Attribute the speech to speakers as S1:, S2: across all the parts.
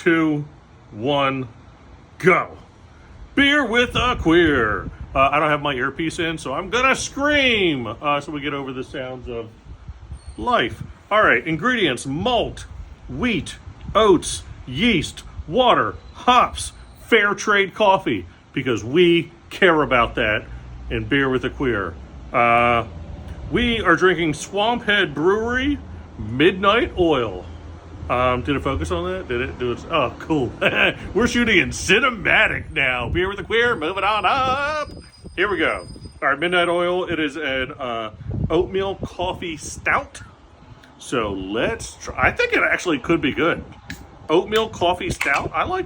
S1: 2, 1, go. Beer with a queer. I don't have my earpiece in, so I'm gonna scream so we get over the sounds of life. All right, ingredients: malt, wheat, oats, yeast, water, hops, fair trade coffee, because we care about that in Beer with a Queer. We are drinking Swamphead Brewery Midnight Oil. Did it focus on that? Did it do it? Oh, cool. We're shooting in cinematic now. Beer with a Queer, moving on up. Here we go. All right, Midnight Oil. It is an oatmeal coffee stout. So let's try. I think it actually could be good. Oatmeal coffee stout. I like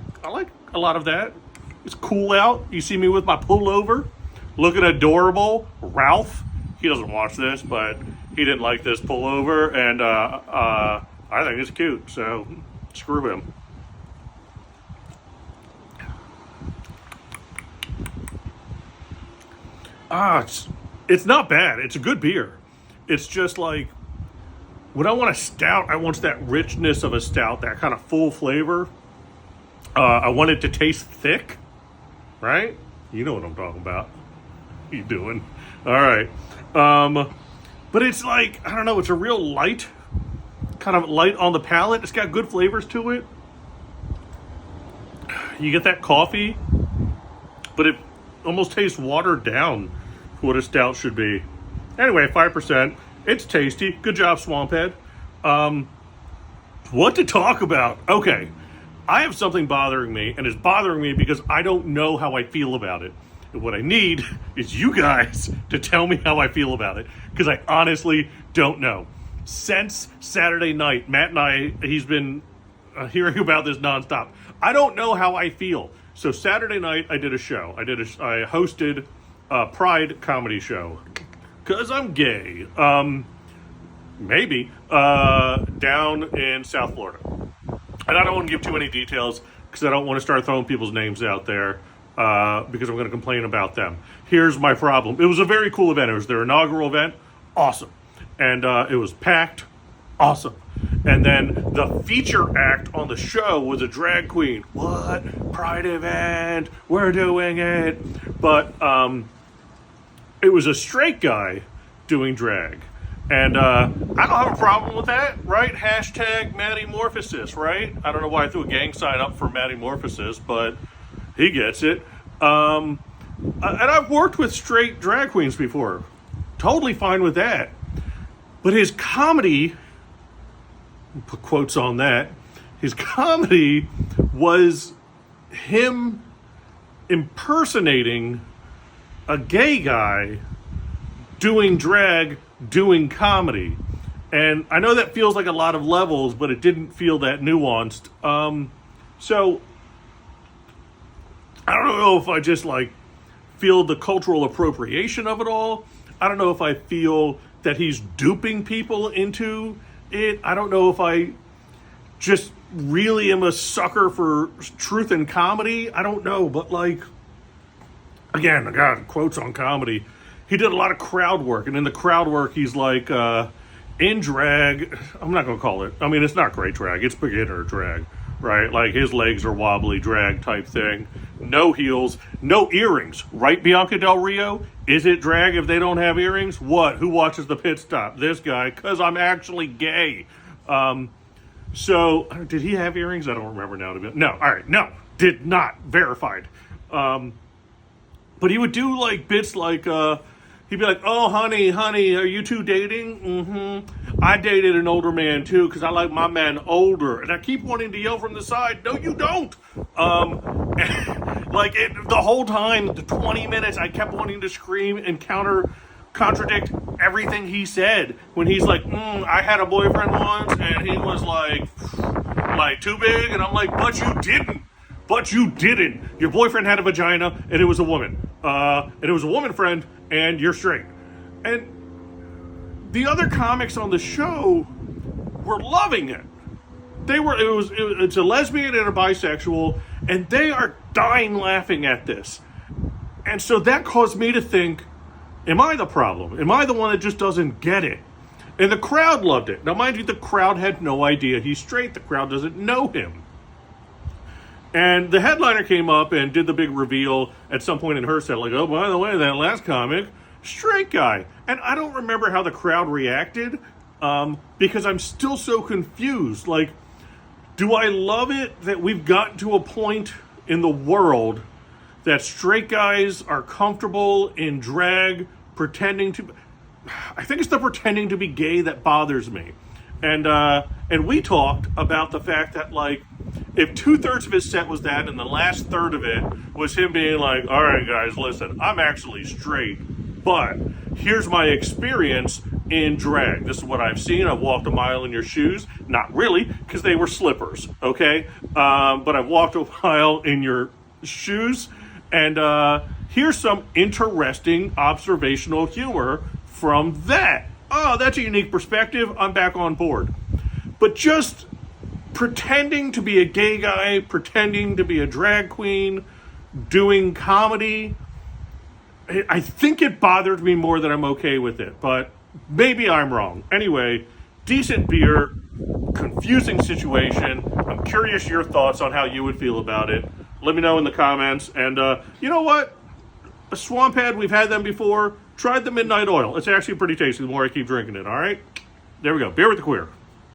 S1: a lot of that. It's cool out. You see me with my pullover, looking adorable. Ralph, he doesn't watch this, but he didn't like this pullover, and I think it's cute. So screw him. It's not bad. It's a good beer. It's just like, when I want a stout, I want that richness of a stout, that kind of full flavor. I want it to taste thick, right? You know what I'm talking about. What are you doing? All right. But it's like, I don't know, it's a real light, kind of light on the palate. It's got good flavors to it. You get that coffee, but it almost tastes watered down for what a stout should be. Anyway, 5%. It's tasty. Good job, Swamphead. What to talk about? Okay, I have something bothering me, and it's bothering me because I don't know how I feel about it. And what I need is you guys to tell me how I feel about it, because I honestly don't know. Since Saturday night, Matt and I, he's been hearing about this nonstop. I don't know how I feel. So Saturday night, I did a show. I hosted a Pride comedy show. Because I'm gay. Maybe. Down in South Florida. And I don't want to give too many details because I don't want to start throwing people's names out there because I'm going to complain about them. Here's my problem. It was a very cool event. It was their inaugural event. Awesome. And it was packed. Awesome. And then the feature act on the show was a drag queen. What? Pride event. We're doing it. But it was a straight guy doing drag. And I don't have a problem with that, right? Hashtag Mattymorphosis, right? I don't know why I threw a gang sign up for Mattymorphosis, but he gets it. And I've worked with straight drag queens before. Totally fine with that. But his comedy, put quotes on that, his comedy was him impersonating a gay guy doing drag, doing comedy. And I know that feels like a lot of levels, but it didn't feel that nuanced. So I don't know if I just like feel the cultural appropriation of it all. I don't know if I feel that he's duping people into it. I don't know if I just really am a sucker for truth in comedy. I don't know, but like, again, I got quotes on comedy. He did a lot of crowd work, and in the crowd work, he's like, in drag, I'm not going to call it, I mean, it's not great drag, it's beginner drag, right? Like, his legs are wobbly drag type thing. No heels, no earrings, right, Bianca Del Rio? Is it drag if they don't have earrings? What? Who watches the pit stop? This guy, because I'm actually gay. So, did he have earrings? I don't remember now. No, all right, no, did not, verified. But he would do like bits like, he'd be like, oh, honey, are you two dating? Mm-hmm. I dated an older man too because I like my man older. And I keep wanting to yell from the side, no, you don't. Like the whole time, the 20 minutes, I kept wanting to scream and contradict everything he said. When he's like, I had a boyfriend once and he was like too big. And I'm like, but you didn't. But you didn't. Your boyfriend had a vagina, and it was a woman. And it was a woman friend, and you're straight. And the other comics on the show were loving it. It's a lesbian and a bisexual, and they are dying laughing at this. And so that caused me to think, am I the problem? Am I the one that just doesn't get it? And the crowd loved it. Now, mind you, the crowd had no idea he's straight. The crowd doesn't know him. And the headliner came up and did the big reveal at some point in her set, like, oh, by the way, that last comic, straight guy. And I don't remember how the crowd reacted because I'm still so confused. Like, do I love it that we've gotten to a point in the world that straight guys are comfortable in drag, pretending to... I think it's the pretending to be gay that bothers me. And we talked about the fact that, like, if 2/3 of his set was that and the last third of it was him being like, all right, guys, listen, I'm actually straight, but here's my experience in drag. This is what I've seen. I've walked a mile in your shoes. Not really, because they were slippers, okay? But I've walked a mile in your shoes, and here's some interesting observational humor from that. Oh, that's a unique perspective. I'm back on board. But just pretending to be a gay guy, pretending to be a drag queen, doing comedy, I think it bothered me more than I'm okay with it. But maybe I'm wrong. Anyway, decent beer, confusing situation. I'm curious your thoughts on how you would feel about it. Let me know in the comments. And you know what? A Swamp Head, we've had them before. Tried the Midnight Oil. It's actually pretty tasty the more I keep drinking it, all right? There we go. Beer with the Queer.